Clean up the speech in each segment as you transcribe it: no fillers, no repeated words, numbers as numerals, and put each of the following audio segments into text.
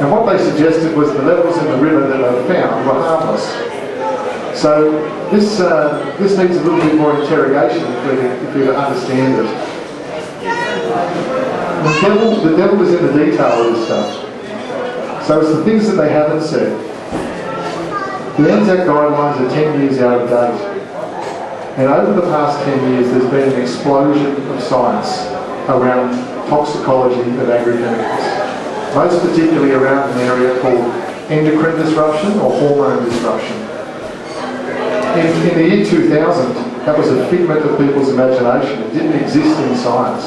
And what they suggested was the levels in the river that they found were harmless. So this needs a little bit more interrogation if we understand it. The devil is in the detail of this stuff. So it's the things that they haven't said. The ANZAC guidelines are 10 years out of date. And over the past 10 years there's been an explosion of science around toxicology of agri-chemicals. Most particularly around an area called endocrine disruption or hormone disruption. In the year 2000, that was a figment of people's imagination. It didn't exist in science.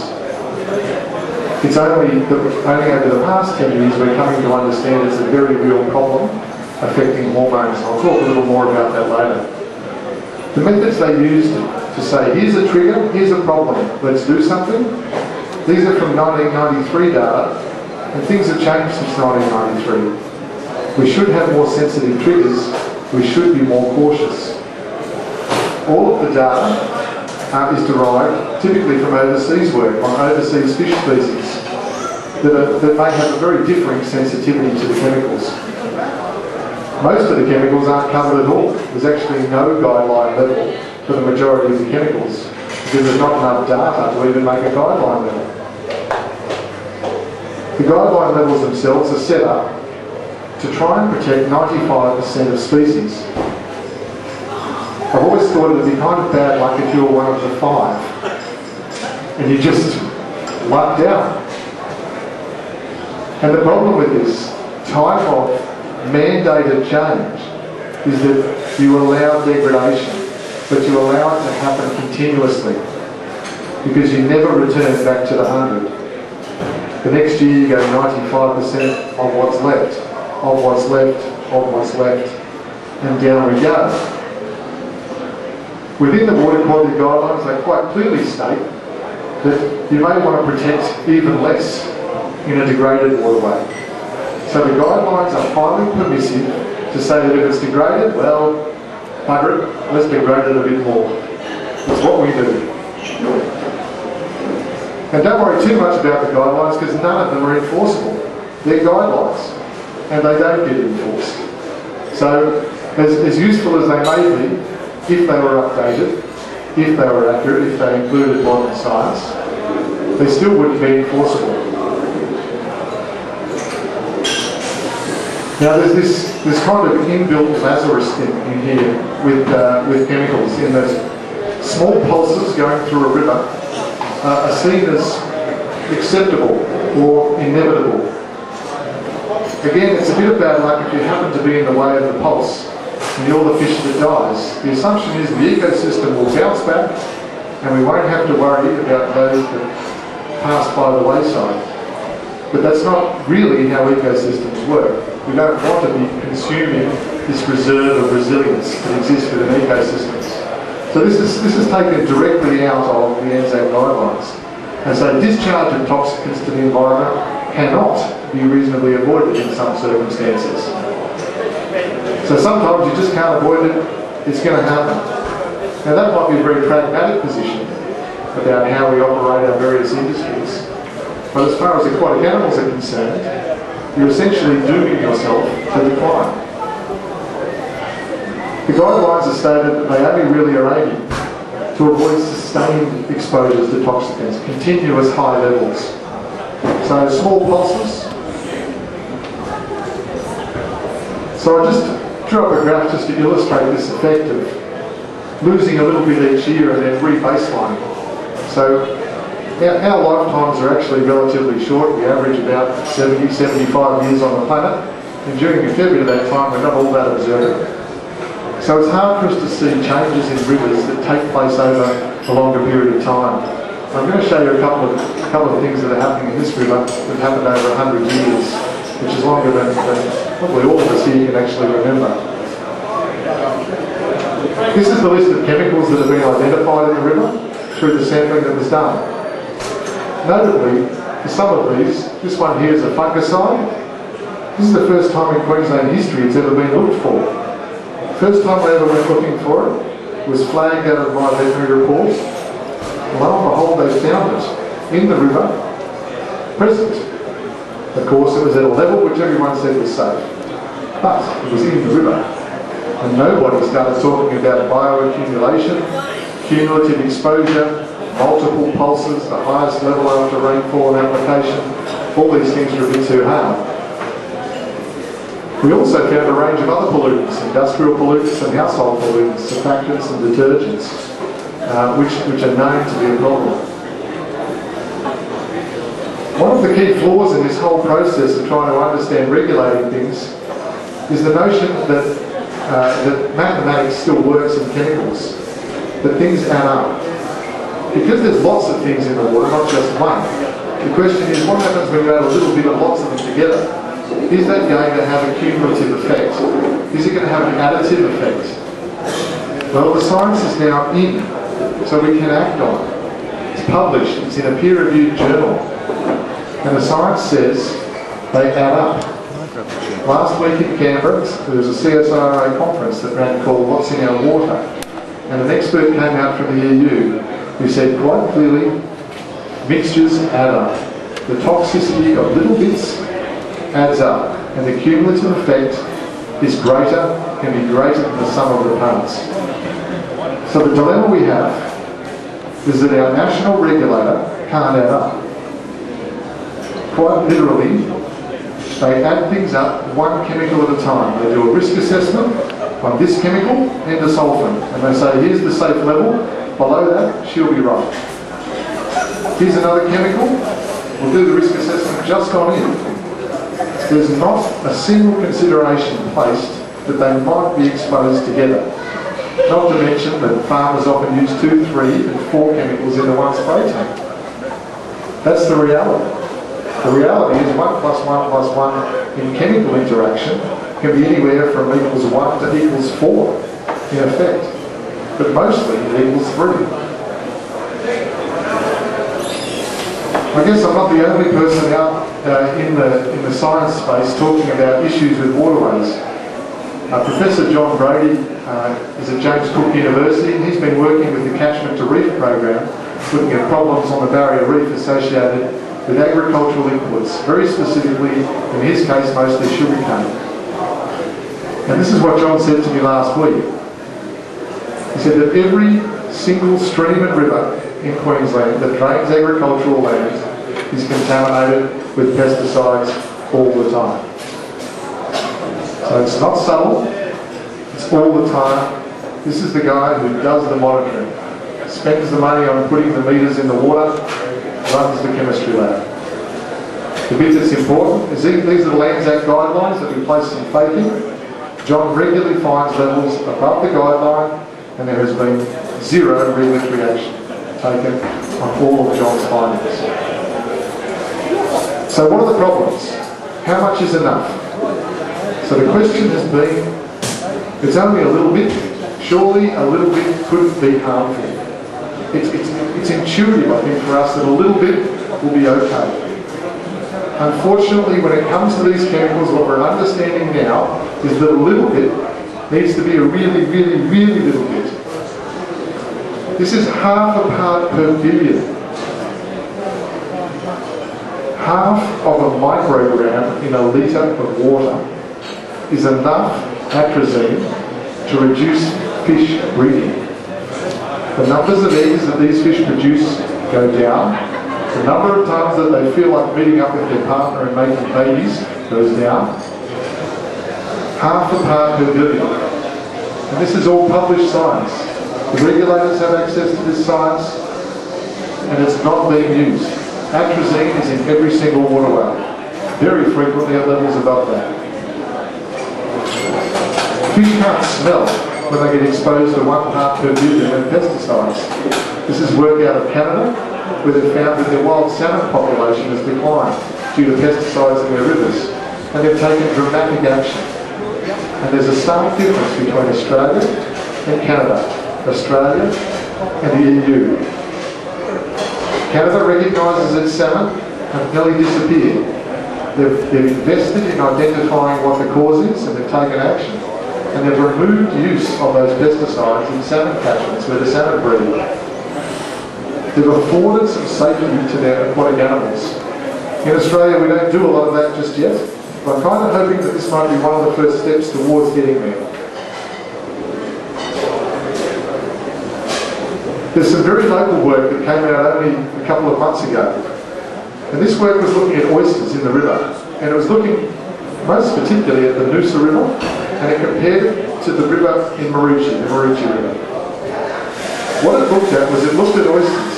It's only over the past 10 years we're coming to understand it's a very real problem affecting hormones. I'll talk a little more about that later. The methods they used to say, here's a trigger, here's a problem, let's do something. These are from 1993 data. And things have changed since 1993. We should have more sensitive triggers. We should be more cautious. All of the data is derived typically from overseas work on overseas fish species that may have a very differing sensitivity to the chemicals. Most of the chemicals aren't covered at all. There's actually no guideline level for the majority of the chemicals because there's not enough data to even make a guideline level. The guideline levels themselves are set up to try and protect 95% of species. I've always thought it would be kind of bad luck if you were one of the 5 and you just lucked out. And the problem with this type of mandated change is that you allow degradation, but you allow it to happen continuously because you never return back to the 100. The next year you go 95% of what's left, of what's left, of what's left, and down we go. Within the water quality guidelines, they quite clearly state that you may want to protect even less in a degraded waterway. So the guidelines are highly permissive to say that if it's degraded, well, bugger it, let's degrade it a bit more. That's what we do. And don't worry too much about the guidelines because none of them are enforceable. They're guidelines and they don't get enforced. So as useful as they may be, if they were updated, if they were accurate, if they included modern science, they still wouldn't be enforceable. Now there's this kind of inbuilt Lazarus thing in here with chemicals in that small pulses going through a river are seen as acceptable or inevitable. Again, it's a bit of bad luck if you happen to be in the way of the pulse and you're the fish that dies. The assumption is the ecosystem will bounce back and we won't have to worry about those that pass by the wayside. But that's not really how ecosystems work. We don't want to be consuming this reserve of resilience that exists within ecosystems. So this is taken directly out of the ANZAC guidelines. And so discharge of toxicants to the environment cannot be reasonably avoided in some circumstances. So sometimes you just can't avoid it, it's going to happen. Now that might be a very pragmatic position about how we operate our various industries. But as far as aquatic animals are concerned, you're essentially dooming yourself to decline. The guidelines are stated that they only really are aiming to avoid sustained exposures to toxicants, continuous high levels. So small pulses. So I just drew up a graph just to illustrate this effect of losing a little bit each year and then re-baselining. So our lifetimes are actually relatively short. We average about 70, 75 years on the planet. And during a fair bit of that time, we're not all that observant. So it's hard for us to see changes in rivers that take place over a longer period of time. I'm going to show you a couple of things that are happening in this river that happened over 100 years, which is longer than probably all of us here can actually remember. This is the list of chemicals that have been identified in the river through the sampling that was done. Notably, for some of these, this one here is a fungicide. This is the first time in Queensland history it's ever been looked for. First time I ever went looking for it was flagged out of my veterinary report. Lo and behold, they found it in the river, present. Of course, it was at a level which everyone said was safe, but it was in the river. And nobody started talking about bioaccumulation, cumulative exposure, multiple pulses, the highest level after rainfall and application. All these things were a bit too hard. We also found a range of other pollutants, industrial pollutants and household pollutants, surfactants and detergents, which are known to be a problem. One of the key flaws in this whole process of trying to understand regulating things is the notion that mathematics still works in chemicals, that things add up. Because there's lots of things in the water, not just one, the question is, what happens when you add a little bit of lots of them together? Is that going to have a cumulative effect? Is it going to have an additive effect? Well, the science is now in, so we can act on it. It's published, it's in a peer-reviewed journal, and the science says they add up. Last week in Canberra, there was a CSIRO conference that ran called What's in Our Water, and an expert came out from the EU who said quite clearly, mixtures add up. The toxicity of little bits adds up, and the cumulative effect is greater, can be greater than the sum of the parts. So the dilemma we have is that our national regulator can't add up. Quite literally, they add things up one chemical at a time. They do a risk assessment on this chemical, endosulfan, and they say, here's the safe level, below that, she'll be right. Here's another chemical, we'll do the risk assessment just on it. There's not a single consideration placed that they might be exposed together. Not to mention that farmers often use 2, 3 and 4 chemicals in the one spray tank. That's the reality. The reality is 1 plus 1 plus 1 in chemical interaction can be anywhere from equals 1 to equals 4 in effect. But mostly it equals 3. I guess I'm not the only person out in the science space talking about issues with waterways. Professor John Brady is at James Cook University, and he's been working with the Catchment to Reef program, looking at problems on the barrier reef associated with agricultural inputs, very specifically, in his case, mostly sugarcane. And this is what John said to me last week. He said that every single stream and river in Queensland that drains agricultural land is contaminated with pesticides all the time. So it's not subtle, it's all the time. This is the guy who does the monitoring, spends the money on putting the meters in the water, runs the chemistry lab. The bit that's important is these are the Lands Act guidelines that we place some faith in. John regularly finds levels above the guideline, and there has been zero regulatory action taken on all of John's findings. So what are the problems? How much is enough? So the question has been, it's only a little bit, surely a little bit couldn't be harmful. It's intuitive, I think, for us that a little bit will be okay. Unfortunately, when it comes to these chemicals, what we're understanding now is that a little bit needs to be a really, really, really little bit. This is half a part per billion. Half of a microgram in a litre of water is enough atrazine to reduce fish breeding. The numbers of eggs that these fish produce go down. The number of times that they feel like meeting up with their partner and making babies goes down. Half a part per billion. And this is all published science. The regulators have access to this science, and it's not being used. Atrazine is in every single water well, very frequently at levels above that. Fish can't smell when they get exposed to 1 part per billion of pesticides. This is work out of Canada, where they found that their wild salmon population has declined due to pesticides in their rivers, and they've taken dramatic action. And there's a stark difference between Australia and Canada, Australia and the EU. Canada recognises its salmon have nearly disappeared. They've invested in identifying what the cause is, and they've taken action. And they've removed use of those pesticides in salmon catchments where the salmon breed. They've afforded some safety to their aquatic animals. In Australia, we don't do a lot of that just yet, but I'm kind of hoping that this might be one of the first steps towards getting there. There's some very local work that came out only a couple of months ago. And this work was looking at oysters in the river. And it was looking most particularly at the Noosa River, and it compared it to the river in Maroochy, the Maroochy River. What it looked at was it looked at oysters,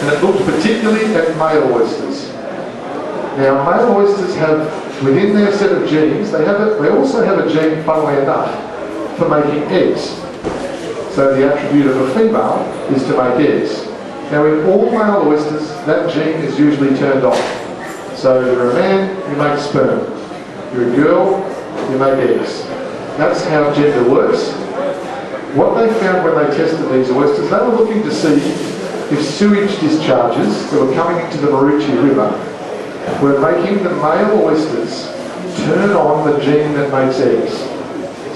and it looked particularly at male oysters. Now, male oysters have, within their set of genes, they also have a gene, funnily enough, for making eggs. So the attribute of a female is to make eggs. Now, in all male oysters, that gene is usually turned on. So you're a man, you make sperm. You're a girl, you make eggs. That's how gender works. What they found when they tested these oysters, they were looking to see if sewage discharges that were coming into the Maroochy River were making the male oysters turn on the gene that makes eggs.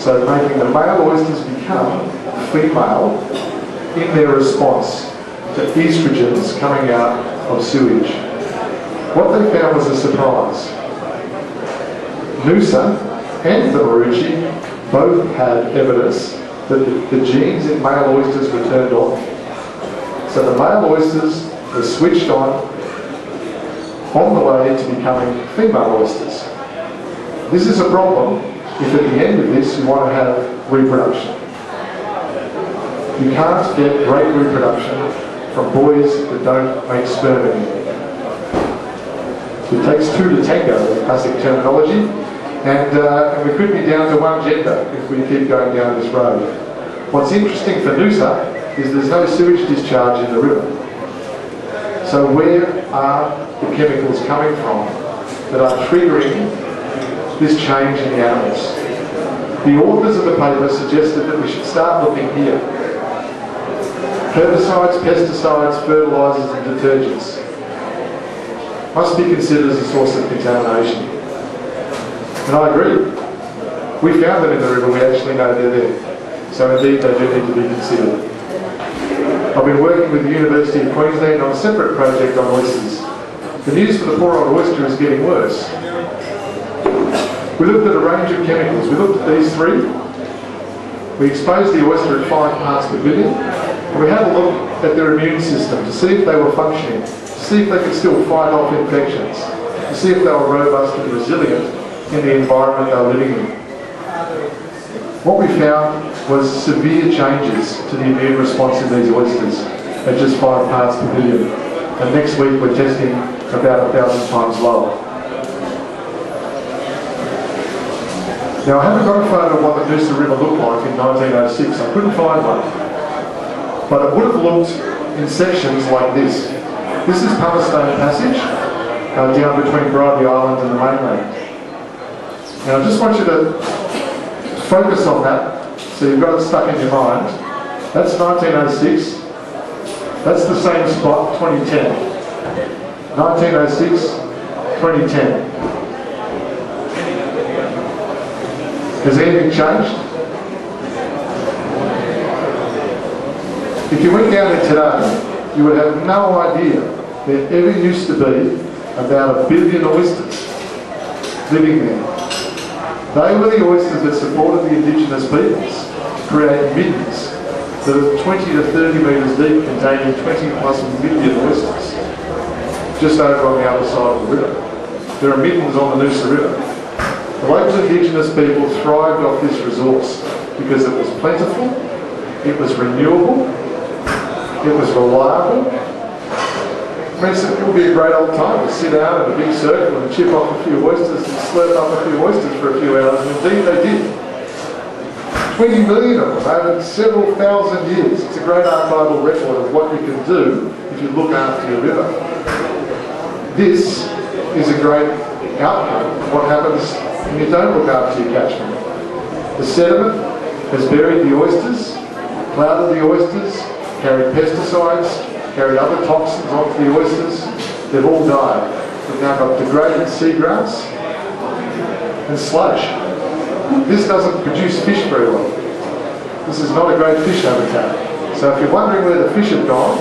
So making the male oysters become female in their response to estrogens coming out of sewage. What they found was a surprise. Noosa and the Maroochy both had evidence that the genes in male oysters were turned on. So the male oysters were switched on the way to becoming female oysters. This is a problem if at the end of this you want to have reproduction. You can't get great reproduction from boys that don't make sperm anymore. It takes two to tango, in classic terminology, and we could be down to one gender if we keep going down this road. What's interesting for Noosa is there's no sewage discharge in the river. So where are the chemicals coming from that are triggering this change in the animals? The authors of the paper suggested that we should start looking here. Herbicides, pesticides, fertilisers and detergents must be considered as a source of contamination. And I agree. We found them in the river, we actually know they're there. So indeed they do need to be considered. I've been working with the University of Queensland on a separate project on oysters. The news for the poor old oyster is getting worse. We looked at a range of chemicals. We looked at these three. We exposed the oyster at 5 parts per billion. And we had a look at their immune system to see if they were functioning, to see if they could still fight off infections, to see if they were robust and resilient in the environment they were living in. What we found was severe changes to the immune response in these oysters at just 5 parts per billion. And next week we're testing about 1,000 times lower. Now, I haven't got a photo of what the Noosa River looked like in 1906. I couldn't find one. But it would have looked in sections like this. This is Palestine Passage, down between Bribey Island and the mainland. Now, I just want you to focus on that, so you've got it stuck in your mind. That's 1906. That's the same spot, 2010. 1906, 2010. Has anything changed? If you went down there today, you would have no idea there ever used to be about 1 billion oysters living there. They were the oysters that supported the indigenous peoples to create middens that are 20 to 30 metres deep, containing 20 plus million oysters, just over on the other side of the river. There are middens on the Noosa River. The local indigenous people thrived off this resource because it was plentiful, it was renewable, it was reliable. I mean, it would be a great old time to sit down in a big circle and chip off a few oysters and slurp up a few oysters for a few hours, and indeed they did. 20 million of them over several thousand years. It's a great archival record of what you can do if you look after your river. This is a great outcome of what happens when you don't look after your catchment. The sediment has buried the oysters, clouded the oysters, carried pesticides, carried other toxins onto the oysters. They've all died. We've now got degraded seagrass and sludge. This doesn't produce fish very well. This is not a great fish habitat. So if you're wondering where the fish have gone,